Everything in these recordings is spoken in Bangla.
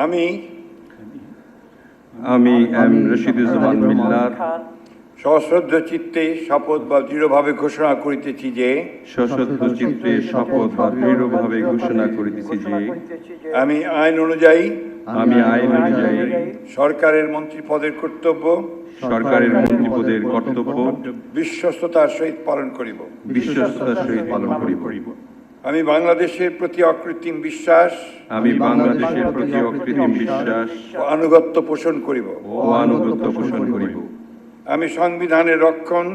আমি এম রশিদুজ্জামান মিল্লাত সশ্রদ্ধ চিত্তে শপথ বা দৃঢ়ভাবে ঘোষণা করিতেছি যে সশ্রদ্ধ চিত্তে শপথ বা দৃঢ়ভাবে ঘোষণা করিতেছি যে আমি আইন অনুযায়ী সরকারের মন্ত্রী পদের কর্তব্য বিশ্বস্ততার সহিত পালন করিব। আমি বাংলাদেশের প্রতি অকৃত্রিম বিশ্বাস ও আনুগত্য পোষণ করিব। আমি সংবিধানের রক্ষণ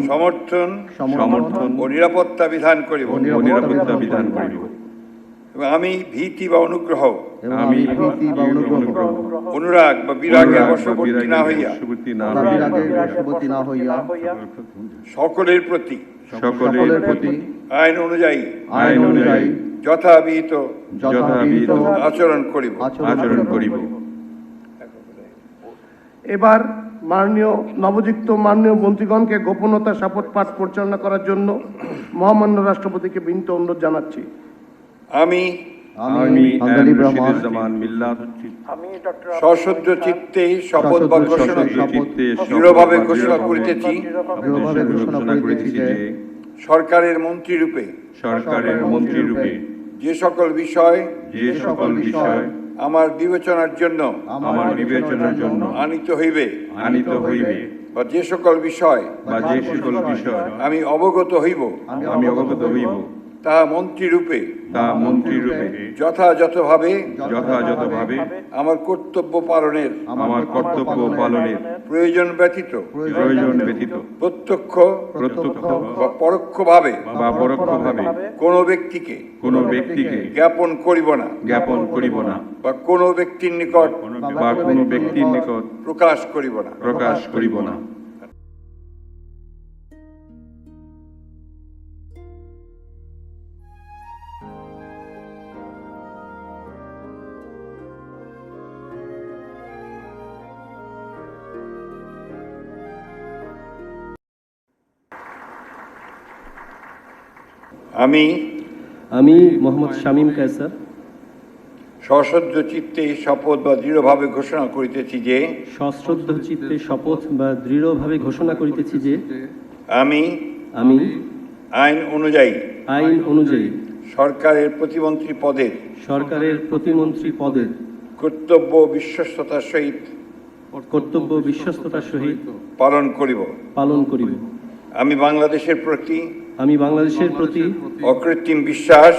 সমর্থন ও নিরাপত্তা বিধান করিব। আমি ভীতি বা অনুগ্রহ অনুরাগ বা বিরাগের বশবর্তী না হইয়া সকলের প্রতি আইন অনুযায়ী যথাবিহিত আচরণ করিব। এবার নবযুক্ত মাননীয় মন্ত্রীগণকে গোপনতা শপথ পাঠ পরিচালনা করার জন্য মহামান্য রাষ্ট্রপতিকে বিনীত অনুরোধ জানাচ্ছি। আমি সশ্রদ্ধ চিত্তে শপথ বা ঘোষণা দৃঢ়ভাবে ঘোষণা করিতেছি সরকারের মন্ত্রী রূপে যে সকল বিষয় আমার বিবেচনার জন্য আনিত হইবে বা যে সকল বিষয় আমি অবগত হইব তা মন্ত্রী রূপে যথাযথভাবে আমার কর্তব্য পালনের প্রয়োজন ব্যতীত প্রত্যক্ষ বা পরোক্ষভাবে কোনো ব্যক্তিকে জ্ঞাপন করিব না বা কোনো ব্যক্তির নিকট প্রকাশ করিব না। আমি মোহাম্মদ শামীম কায়সার সশ্রদ্ধ চিত্তে শপথ বা দৃঢ়ভাবে ঘোষণা করিতেছি যে আমি আইন অনুযায়ী সরকারের প্রতিমন্ত্রী পদের কর্তব্য বিশ্বস্ততার সহিত পালন করিব। আমি বাংলাদেশের প্রতি অকৃত্রিম বিশ্বাস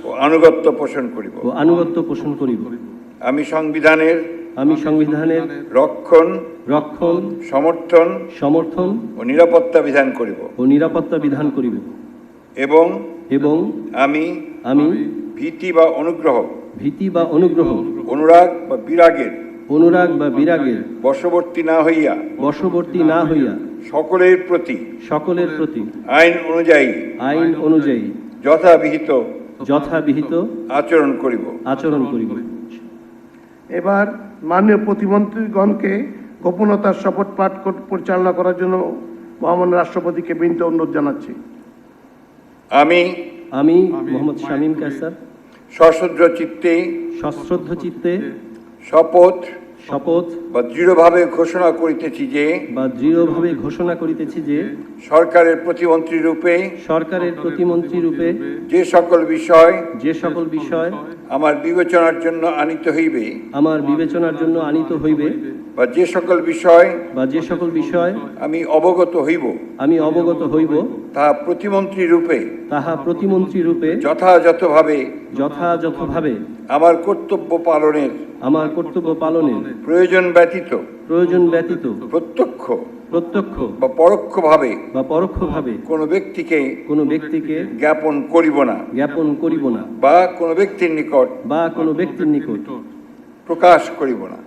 ও আনুগত্য পোষণ করিব। আমি সংবিধানের রক্ষণ সমর্থন ও নিরাপত্তা বিধান করিব এবং আমি ভীতি বা অনুগ্রহ অনুরাগ বা বিরাগের বশবর্তী না হইয়া সকলের প্রতি আইন অনুযায়ী যথাবিহিত আচরণ করিব। এবার মাননীয় প্রতিমন্ত্রীগণকে গোপনতার শপথ পাঠ পরিচালনা করার জন্য মহামান্য রাষ্ট্রপতিকে বিনীত অনুরোধ জানাচ্ছি। আমি মোহাম্মদ শামীম কায়সার সশ্রদ্ধ চিত্তে শপথ বা দৃঢ়ভাবে ঘোষণা করিতেছি যে সরকারের প্রতিমন্ত্রী রূপে যে সকল বিষয় আমার বিবেচনার জন্য আনিত হইবে বা যে সকল বিষয় আমি অবগত হইব তাহা প্রতিমন্ত্রী রূপে যথাযথভাবে আমার কর্তব্য পালনের প্রয়োজন ব্যতীত প্রত্যক্ষ বা পরোক্ষভাবে কোনো ব্যক্তিকে জ্ঞাপন করিব না বা কোনো ব্যক্তির নিকট প্রকাশ করিব না।